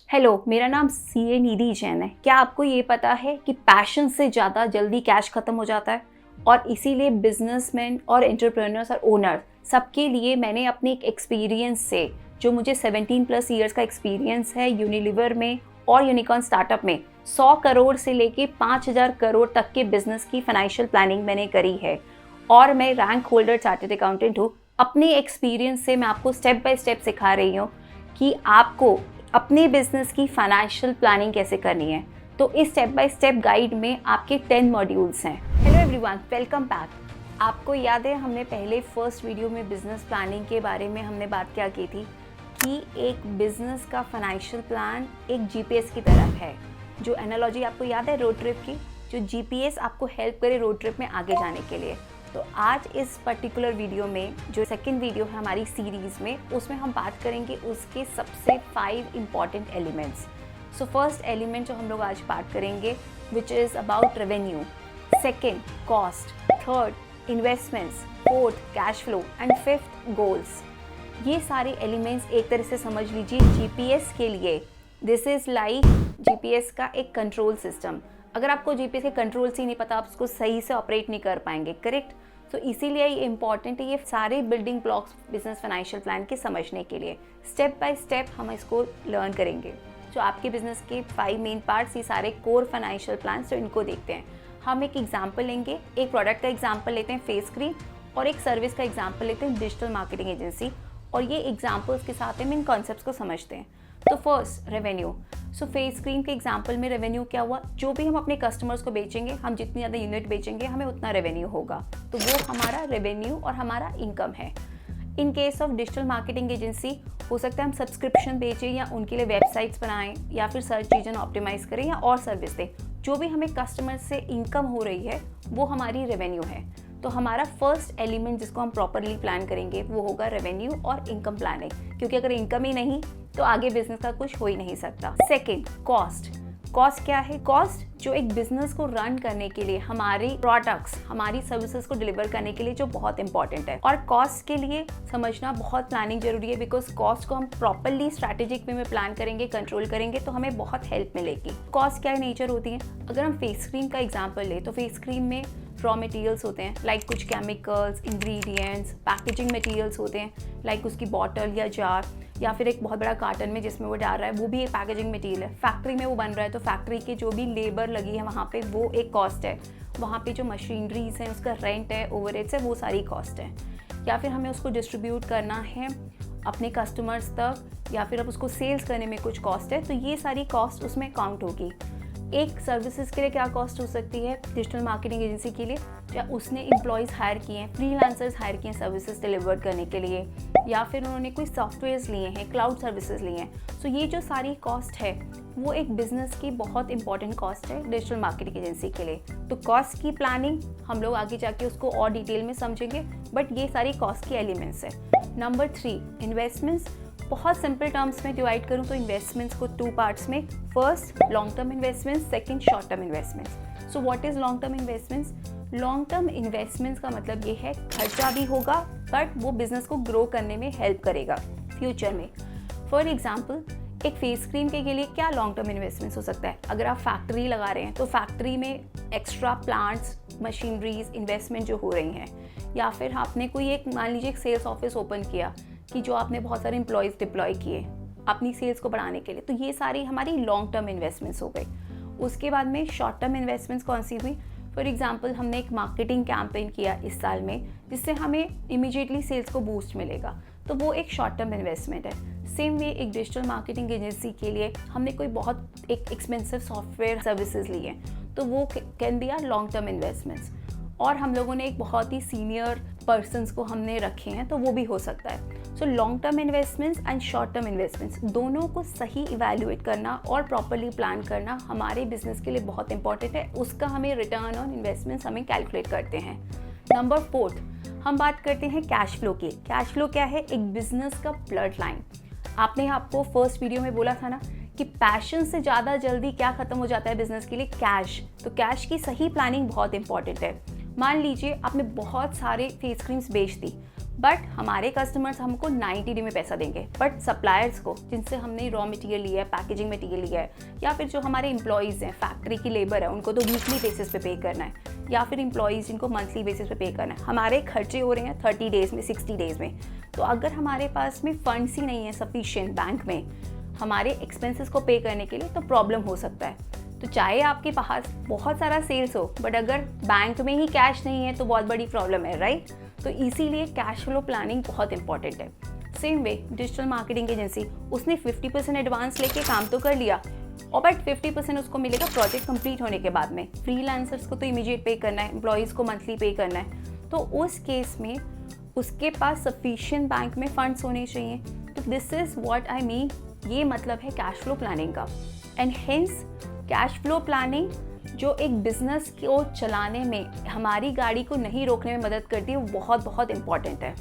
Hello, मेरा नाम CA निधि जैन है। क्या आपको ये पता है कि पैशन से ज़्यादा जल्दी कैश खत्म हो जाता है? और इसीलिए बिजनेसमैन और एंटरप्रेन्योर्स और ओनर सबके लिए मैंने अपने एक एक्सपीरियंस से, जो मुझे 17 प्लस ईयर्स का एक्सपीरियंस है यूनिलीवर में और यूनिकॉर्न स्टार्टअप में, 100 करोड़ से लेके 5000 करोड़ तक के बिजनेस की फाइनेंशियल प्लानिंग मैंने करी है। और मैं रैंक होल्डर चार्टर्ड अकाउंटेंट हूँ। अपने एक्सपीरियंस से मैं आपको स्टेप बाय स्टेप सिखा रही हूँ कि आपको अपने बिजनेस की फाइनेंशियल प्लानिंग कैसे करनी है। तो इस स्टेप बाय स्टेप गाइड में आपके 10 मॉड्यूल्स हैं। Hello everyone, welcome back. आपको याद है हमने पहले फर्स्ट वीडियो में बिजनेस प्लानिंग के बारे में हमने बात क्या की थी कि एक बिजनेस का फाइनेंशियल प्लान एक जीपीएस की तरह है। जो एनालॉजी आपको याद है रोड ट्रिप की, जो जीपीएस आपको हेल्प करे रोड ट्रिप में आगे जाने के लिए। तो आज इस पर्टिकुलर वीडियो में, जो सेकंड वीडियो है हमारी सीरीज़ में, उसमें हम बात करेंगे उसके सबसे 5 important elements. So first element जो हम लोग आज बात करेंगे which is about revenue, second cost, third investments, fourth cash flow and fifth goals. ये सारे एलिमेंट्स एक तरह से समझ लीजिए जीपीएस के लिए दिस इज़ लाइक जीपीएस का एक कंट्रोल सिस्टम। अगर आपको जीपीएस के कंट्रोल से ही नहीं पता, आप उसको सही से ऑपरेट नहीं कर पाएंगे, करेक्ट। तो इसीलिए ये इंपॉर्टेंट है, ये सारे building blocks business financial plan के समझने के लिए स्टेप बाय स्टेप हम इसको लर्न करेंगे। जो आपके बिजनेस के 5 मेन पार्ट्स, ये सारे कोर फाइनेंशियल प्लान, तो इनको देखते हैं। हम एक एग्जाम्पल लेंगे, एक प्रोडक्ट का एग्जाम्पल लेते हैं फेस क्रीम, और एक सर्विस का एग्जाम्पल लेते हैं डिजिटल मार्केटिंग एजेंसी। और ये एग्जाम्पल्स के साथ हम इन कॉन्सेप्ट्स को समझते हैं। तो फर्स्ट रेवेन्यू। सो फेस क्रीम के एग्जाम्पल में रेवेन्यू क्या हुआ, जो भी हम अपने कस्टमर्स को बेचेंगे, हम जितनी ज़्यादा यूनिट बेचेंगे हमें उतना रेवेन्यू होगा। तो वो हमारा रेवेन्यू और हमारा इनकम है। In case of digital marketing agency, हो सकता है हम सब्सक्रिप्शन बेचें या उनके लिए वेबसाइट्स बनाएं या फिर सर्च इंजन ऑप्टिमाइज करें या और सर्विस दें। जो भी हमें कस्टमर से इनकम हो रही है वो हमारी रेवेन्यू है। तो हमारा फर्स्ट एलिमेंट जिसको हम प्रॉपरली प्लान करेंगे वो होगा रेवेन्यू और इनकम प्लानिंग, क्योंकि अगर इनकम ही नहीं तो आगे बिजनेस का कुछ हो ही नहीं सकता। Second cost. कॉस्ट क्या है? कॉस्ट जो एक बिजनेस को रन करने के लिए, हमारी प्रोडक्ट्स, हमारी सर्विसेज को डिलीवर करने के लिए जो बहुत इंपॉर्टेंट है। और कॉस्ट के लिए समझना बहुत प्लानिंग जरूरी है, बिकॉज कॉस्ट को हम प्रॉपरली स्ट्रैटेजिक वे में प्लान करेंगे, कंट्रोल करेंगे तो हमें बहुत हेल्प मिलेगी। कॉस्ट क्या नेचर होती है? अगर हम फेस क्रीम का एग्जाम्पल ले तो फेस क्रीम में रॉ मटेरियल्स होते हैं, लाइक कुछ केमिकल्स, इंग्रेडिएंट्स, पैकेजिंग मटेरियल्स होते हैं, लाइक उसकी बॉटल या जार या फिर एक बहुत बड़ा कार्टन में जिसमें वो डाल रहा है, वो भी एक पैकेजिंग मटेरियल है। फैक्ट्री में वो बन रहा है तो फैक्ट्री के जो भी लेबर लगी है वहाँ पे वो एक कॉस्ट है। वहाँ पे जो मशीनरीज हैं उसका रेंट है, ओवरहेड्स है, वो सारी कॉस्ट है। या फिर हमें उसको डिस्ट्रीब्यूट करना है अपने कस्टमर्स तक, या फिर अब उसको सेल्स करने में कुछ कॉस्ट है, तो ये सारी कॉस्ट उसमें काउंट होगी। एक सर्विसेज के लिए क्या कॉस्ट हो सकती है? डिजिटल मार्केटिंग एजेंसी के लिए या उसने एम्प्लॉयज़ हायर किए हैं, फ्रीलांसर्स हायर किए हैं सर्विसेज डिलीवर करने के लिए, या फिर उन्होंने कोई सॉफ्टवेयर्स लिए हैं, क्लाउड सर्विसेज लिए हैं। सो ये जो सारी कॉस्ट है वो एक बिजनेस की बहुत इंपॉर्टेंट कॉस्ट है डिजिटल मार्केटिंग एजेंसी के लिए। तो कॉस्ट की प्लानिंग हम लोग आगे जाके उसको और डिटेल में समझेंगे, बट ये सारी कॉस्ट की एलिमेंट्स है। Number 3 investments. बहुत सिंपल टर्म्स में डिवाइड करूँ तो इन्वेस्टमेंट्स को 2 पार्ट्स में, first long term investments, second short term investments. So what is long term investments? Long term investments का मतलब ये है खर्चा भी होगा बट वो बिजनेस को ग्रो करने में हेल्प करेगा फ्यूचर में। फॉर एग्जाम्पल, एक फेस क्रीम के लिए क्या लॉन्ग टर्म इन्वेस्टमेंट्स हो सकता है? अगर आप फैक्ट्री लगा रहे हैं तो फैक्ट्री में एक्स्ट्रा प्लांट्स, मशीनरीज इन्वेस्टमेंट जो हो रही हैं, या फिर आपने कोई एक, मान लीजिए एक सेल्स ऑफिस ओपन किया कि जो आपने बहुत सारे एम्प्लॉयज़ डिप्लॉय किए अपनी सेल्स को बढ़ाने के लिए, तो ये सारी हमारी लॉन्ग टर्म इन्वेस्टमेंट्स हो गई। उसके बाद में शॉर्ट टर्म इन्वेस्टमेंट्स कौन सी हुई? फॉर एग्जांपल, हमने एक मार्केटिंग कैंपेन किया इस साल में जिससे हमें इमीडिएटली सेल्स को बूस्ट मिलेगा, तो वो एक शॉर्ट टर्म इन्वेस्टमेंट है। सेम वे एक डिजिटल मार्केटिंग एजेंसी के लिए हमने कोई बहुत एक एक्सपेंसिव सॉफ्टवेयर सर्विसेज ली हैं, तो वो can be are long term investments. और हम लोगों ने एक बहुत ही सीनियर पर्सनस को हमने रखे हैं तो वो भी हो सकता है। So long term investments and short term investments दोनों को सही इवैल्यूएट करना और प्रॉपरली प्लान करना हमारे बिजनेस के लिए बहुत इंपॉर्टेंट है। उसका हमें रिटर्न ऑन इन्वेस्टमेंट्स हमें कैलकुलेट करते हैं। नंबर 4 हम बात करते हैं कैश फ्लो की। कैश फ्लो क्या है? एक बिजनेस का ब्लड लाइन। आपने आपको फर्स्ट वीडियो में बोला था ना कि पैशन से ज़्यादा जल्दी क्या खत्म हो जाता है बिजनेस के लिए? कैश। तो कैश की सही प्लानिंग बहुत इंपॉर्टेंट है। मान लीजिए आपने बहुत सारे फेस क्रीम्स बेच दी, बट हमारे कस्टमर्स हमको 90 डे में पैसा देंगे, बट सप्लायर्स को जिनसे हमने रॉ मटेरियल लिया है, पैकेजिंग मटेरियल लिया है, या फिर जो हमारे एम्प्लॉयज़ हैं, फैक्ट्री की लेबर है, उनको तो वीकली बेसिस पे करना है, या फिर एम्प्लॉयज़ जिनको मंथली बेसिस पे करना है, हमारे खर्चे हो रहे हैं 30 डेज़ में, 60 डेज़ में। तो अगर हमारे पास में फंड्स ही नहीं है सफिशिएंट बैंक में हमारे एक्सपेंसेस को पे करने के लिए, तो प्रॉब्लम हो सकता है। तो चाहे आपके पास बहुत सारा सेल्स हो, बट अगर बैंक में ही कैश नहीं है तो बहुत बड़ी प्रॉब्लम है, राइट? तो इसीलिए कैश फ्लो प्लानिंग बहुत इंपॉर्टेंट है। Same way digital marketing agency, उसने 50% एडवांस लेके काम तो कर लिया, और बट 50% उसको मिलेगा प्रोजेक्ट कंप्लीट होने के बाद में। फ्रीलांसर्स को तो इमीडिएट पे करना है, एम्प्लॉयज़ को मंथली पे करना है, तो उस केस में उसके पास सफिशिएंट बैंक में फंड्स होने चाहिए। तो this is what I mean, ये मतलब है कैश फ्लो प्लानिंग का। And hence cash flow planning जो एक बिजनेस को चलाने में हमारी गाड़ी को नहीं रोकने में मदद करती है, वो बहुत बहुत इम्पॉर्टेंट है।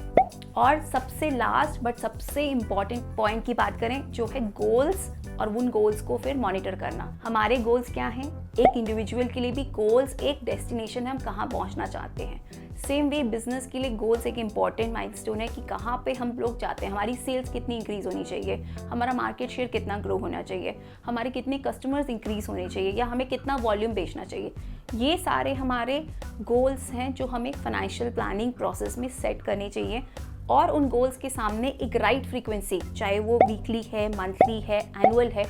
और सबसे लास्ट बट सबसे इम्पॉर्टेंट पॉइंट की बात करें, जो है गोल्स, और उन गोल्स को फिर मॉनिटर करना। हमारे गोल्स क्या हैं? एक इंडिविजुअल के लिए भी गोल्स एक डेस्टिनेशन है, हम कहाँ पहुँचना चाहते हैं। सेम वे बिजनेस के लिए गोल्स एक इंपॉर्टेंट माइलस्टोन है कि कहाँ पे हम लोग जाते हैं, हमारी सेल्स कितनी इंक्रीज होनी चाहिए, हमारा मार्केट शेयर कितना ग्रो होना चाहिए, हमारे कितने कस्टमर्स इंक्रीज होने चाहिए, या हमें कितना वॉल्यूम बेचना चाहिए। ये सारे हमारे गोल्स हैं जो हमें फाइनेंशियल प्लानिंग प्रोसेस में सेट करने चाहिए, और उन गोल्स के सामने एक राइट फ्रीक्वेंसी, चाहे वो वीकली है, मंथली है, एनुअल है,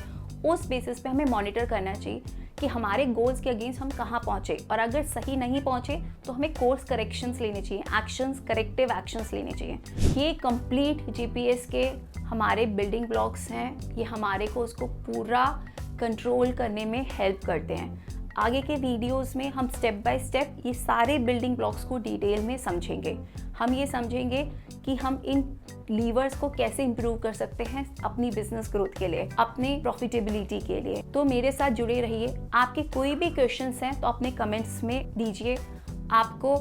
उस बेसिस पे हमें मॉनिटर करना चाहिए कि हमारे गोल्स के अगेंस्ट हम कहाँ पहुँचे, और अगर सही नहीं पहुँचे तो हमें कोर्स करेक्शंस लेने चाहिए, एक्शंस, करेक्टिव एक्शंस लेने चाहिए। ये कंप्लीट जीपीएस के हमारे बिल्डिंग ब्लॉक्स हैं, ये हमारे को उसको पूरा कंट्रोल करने में हेल्प करते हैं। आगे के वीडियोस में हम स्टेप बाय स्टेप ये सारे बिल्डिंग ब्लॉक्स को डिटेल में समझेंगे। हम ये समझेंगे कि हम इन लीवर्स को कैसे इंप्रूव कर सकते हैं अपनी बिजनेस ग्रोथ के लिए, अपने प्रॉफिटेबिलिटी के लिए। तो मेरे साथ जुड़े रहिए। आपके कोई भी क्वेश्चंस हैं तो अपने कमेंट्स में दीजिए। आपको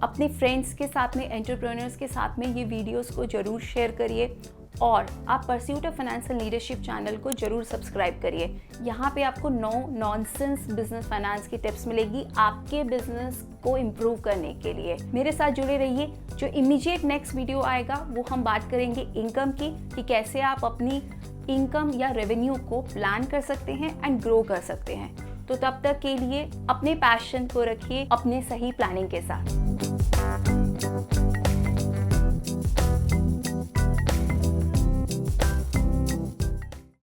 अपने फ्रेंड्स के साथ में, एंटरप्रेन्योर्स के साथ में ये वीडियोस को ज़रूर शेयर करिए, और आप pursuit of financial leadership channel को जरूर सब्सक्राइब करिए। यहाँ पे आपको नो नॉनसेंस बिजनेस फाइनेंस की टिप्स मिलेगी आपके बिजनेस को इम्प्रूव करने के लिए। मेरे साथ जुड़े रहिए। जो इमीडिएट नेक्स्ट वीडियो आएगा वो हम बात करेंगे इनकम की, कि कैसे आप अपनी इनकम या रेवेन्यू को प्लान कर सकते हैं एंड ग्रो कर सकते हैं। तो तब तक के लिए अपने पैशन को रखिए अपने सही प्लानिंग के साथ।